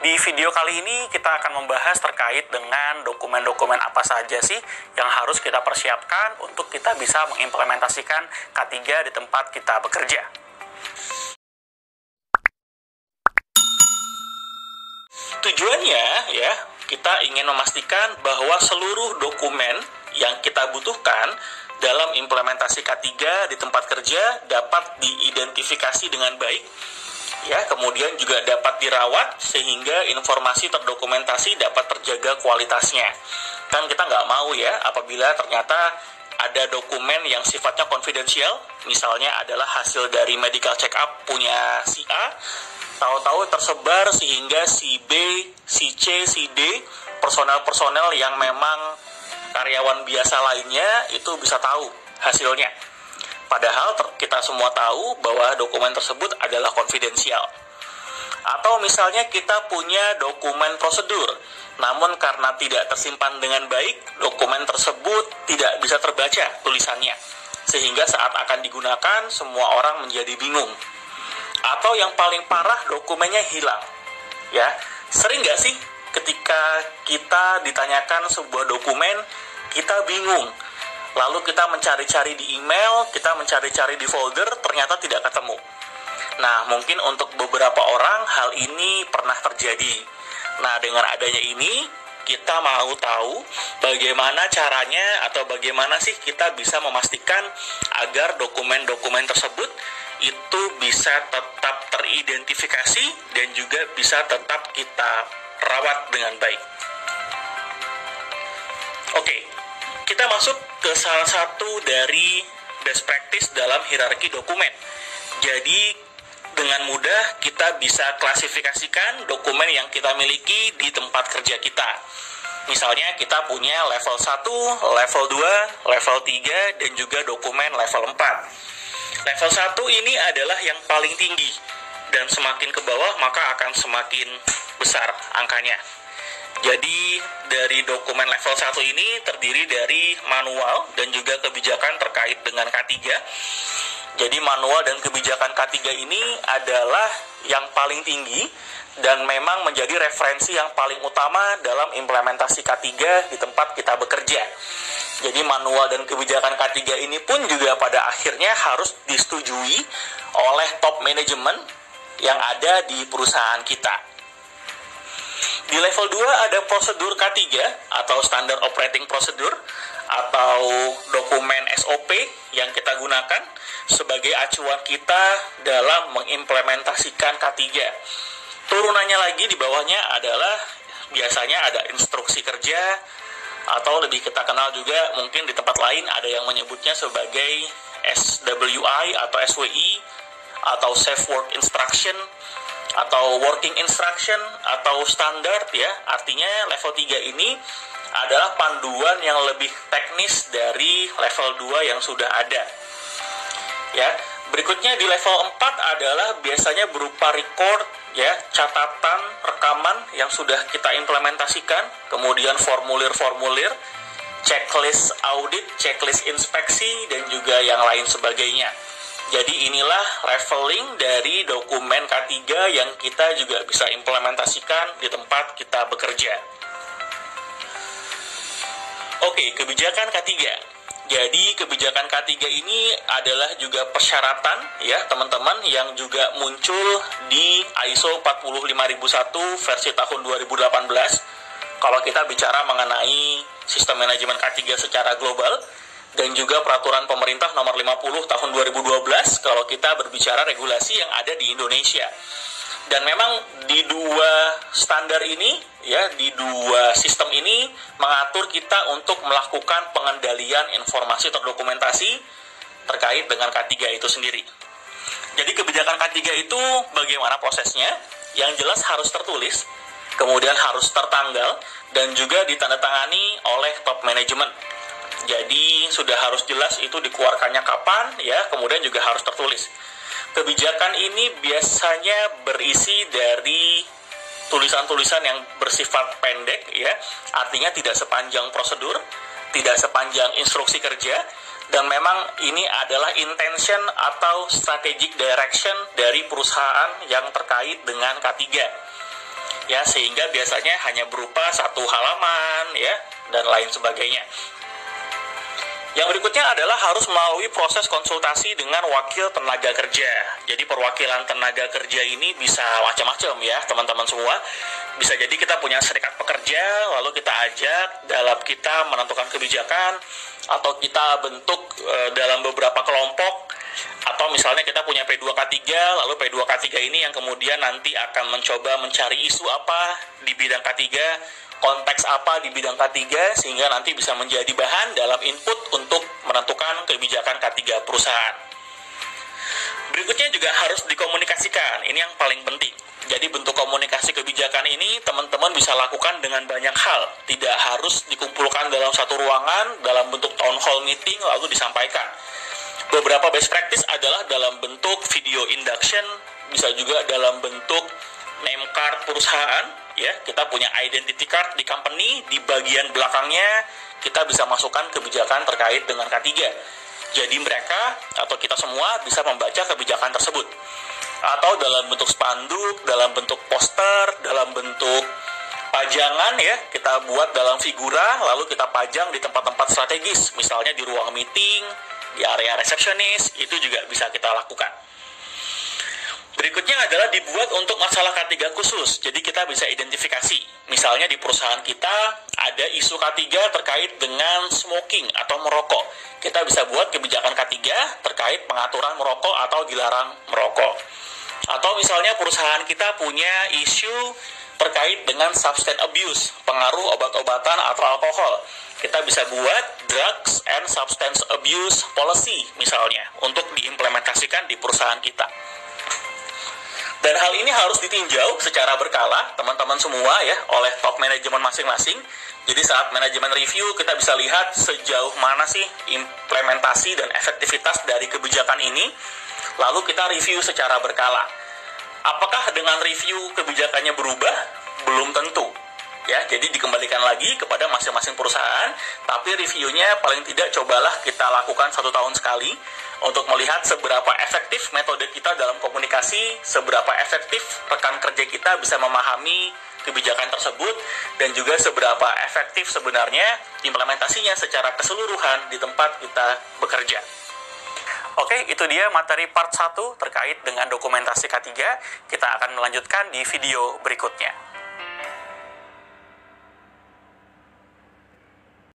Di video kali ini kita akan membahas terkait dengan dokumen-dokumen apa saja sih yang harus kita persiapkan untuk kita bisa mengimplementasikan K3 di tempat kita bekerja. Tujuannya ya, kita ingin memastikan bahwa seluruh dokumen yang kita butuhkan dalam implementasi K3 di tempat kerja dapat diidentifikasi dengan baik, ya, kemudian juga dapat dirawat sehingga informasi terdokumentasi dapat terjaga kualitasnya. Kan kita nggak mau ya apabila ternyata ada dokumen yang sifatnya konfidensial, misalnya adalah hasil dari medical check up punya si A, tahu-tahu tersebar sehingga si B, si C, si D, personel-personel yang memang karyawan biasa lainnya itu bisa tahu hasilnya. Padahal kita semua tahu bahwa dokumen tersebut adalah konfidensial. Atau misalnya kita punya dokumen prosedur, namun karena tidak tersimpan dengan baik, dokumen tersebut tidak bisa terbaca tulisannya, sehingga saat akan digunakan semua orang menjadi bingung. Atau yang paling parah, dokumennya hilang. Ya, sering nggak sih ketika kita ditanyakan sebuah dokumen, kita bingung. Lalu kita mencari-cari di email, kita mencari-cari di folder, ternyata tidak ketemu. Nah, mungkin untuk beberapa orang hal ini pernah terjadi. Nah, dengan adanya ini, kita mau tahu bagaimana caranya atau bagaimana sih kita bisa memastikan agar dokumen-dokumen tersebut itu bisa tetap teridentifikasi dan juga bisa tetap kita rawat dengan baik. Oke, kita masuk ke salah satu dari best practice dalam hierarki dokumen. Jadi dengan mudah kita bisa klasifikasikan dokumen yang kita miliki di tempat kerja kita. Misalnya kita punya level 1, level 2, level 3, dan juga dokumen level 4. Level 1 ini adalah yang paling tinggi, dan semakin ke bawah maka akan semakin besar angkanya. Jadi dari dokumen level 1 ini terdiri dari manual dan juga kebijakan terkait dengan K3. Jadi manual dan kebijakan K3 ini adalah yang paling tinggi dan memang menjadi referensi yang paling utama dalam implementasi K3 di tempat kita bekerja. Jadi manual dan kebijakan K3 ini pun juga pada akhirnya harus disetujui oleh top manajemen yang ada di perusahaan kita. Di level 2 ada prosedur K3 atau Standard Operating Procedure atau dokumen SOP yang kita gunakan sebagai acuan kita dalam mengimplementasikan K3. Turunannya lagi di bawahnya adalah biasanya ada instruksi kerja, atau lebih kita kenal juga mungkin di tempat lain ada yang menyebutnya sebagai SWI atau SWI atau Safe Work Instruction atau Working Instruction atau standar ya. Artinya level 3 ini adalah panduan yang lebih teknis dari level 2 yang sudah ada. Ya, berikutnya di level 4 adalah biasanya berupa record ya, catatan, rekaman yang sudah kita implementasikan, kemudian formulir-formulir, checklist audit, checklist inspeksi, dan juga yang lain sebagainya. Jadi inilah leveling dari dokumen K3 yang kita juga bisa implementasikan di tempat kita bekerja. Oke, kebijakan K3. Jadi kebijakan K3 ini adalah juga persyaratan ya teman-teman yang juga muncul di ISO 45001 versi tahun 2018. Kalau kita bicara mengenai sistem manajemen K3 secara global, dan juga peraturan pemerintah nomor 50 tahun 2012 kalau kita berbicara regulasi yang ada di Indonesia. Dan memang di dua standar ini ya, di dua sistem ini mengatur kita untuk melakukan pengendalian informasi terdokumentasi terkait dengan K3 itu sendiri. Jadi kebijakan K3 itu bagaimana prosesnya? Yang jelas harus tertulis, kemudian harus tertanggal, dan juga ditandatangani oleh top manajemen. Jadi sudah harus jelas itu dikeluarkannya kapan ya, kemudian juga harus tertulis. Kebijakan ini biasanya berisi dari tulisan-tulisan yang bersifat pendek ya, artinya tidak sepanjang prosedur, tidak sepanjang instruksi kerja, dan memang ini adalah intention atau strategic direction dari perusahaan yang terkait dengan K3. ya, sehingga biasanya hanya berupa satu halaman ya dan lain sebagainya. Yang berikutnya adalah harus melalui proses konsultasi dengan wakil tenaga kerja. Jadi perwakilan tenaga kerja ini bisa macam-macam ya teman-teman semua. Bisa jadi kita punya serikat pekerja, lalu kita ajak dalam kita menentukan kebijakan, atau kita bentuk dalam beberapa kelompok, atau misalnya kita punya P2K3, lalu P2K3 ini yang kemudian nanti akan mencoba mencari isu apa di bidang K3, konteks apa di bidang K3, sehingga nanti bisa menjadi bahan dalam input untuk menentukan kebijakan K3 perusahaan. Berikutnya juga harus dikomunikasikan, ini yang paling penting. Jadi bentuk komunikasi kebijakan ini teman-teman bisa lakukan dengan banyak hal. Tidak harus dikumpulkan dalam satu ruangan, dalam bentuk town hall meeting, lalu disampaikan. Beberapa best practice adalah dalam bentuk video induction, bisa juga dalam bentuk name card perusahaan, ya. Kita punya identity card di company, di bagian belakangnya kita bisa masukkan kebijakan terkait dengan K3. Jadi mereka atau kita semua bisa membaca kebijakan tersebut. Atau dalam bentuk spanduk, dalam bentuk poster, dalam bentuk pajangan ya, kita buat dalam figura, lalu kita pajang di tempat-tempat strategis, misalnya di ruang meeting, di area resepsionis, itu juga bisa kita lakukan. Berikutnya adalah dibuat untuk masalah K3 khusus, jadi kita bisa identifikasi. Misalnya di perusahaan kita ada isu K3 terkait dengan smoking atau merokok. Kita bisa buat kebijakan K3 terkait pengaturan merokok atau dilarang merokok. Atau misalnya perusahaan kita punya isu terkait dengan substance abuse, pengaruh obat-obatan atau alkohol. Kita bisa buat drugs and substance abuse policy misalnya untuk diimplementasikan di perusahaan kita. Dan hal ini harus ditinjau secara berkala teman-teman semua ya oleh top manajemen masing-masing. Jadi saat manajemen review kita bisa lihat sejauh mana sih implementasi dan efektivitas dari kebijakan ini. Lalu kita review secara berkala. Apakah dengan review kebijakannya berubah? Belum tentu. Ya, jadi dikembalikan lagi kepada masing-masing perusahaan, tapi reviewnya paling tidak cobalah kita lakukan 1 tahun sekali untuk melihat seberapa efektif metode kita dalam komunikasi, seberapa efektif rekan kerja kita bisa memahami kebijakan tersebut, dan juga seberapa efektif sebenarnya implementasinya secara keseluruhan di tempat kita bekerja. Oke, itu dia materi part 1 terkait dengan dokumentasi K3. Kita akan melanjutkan di video berikutnya.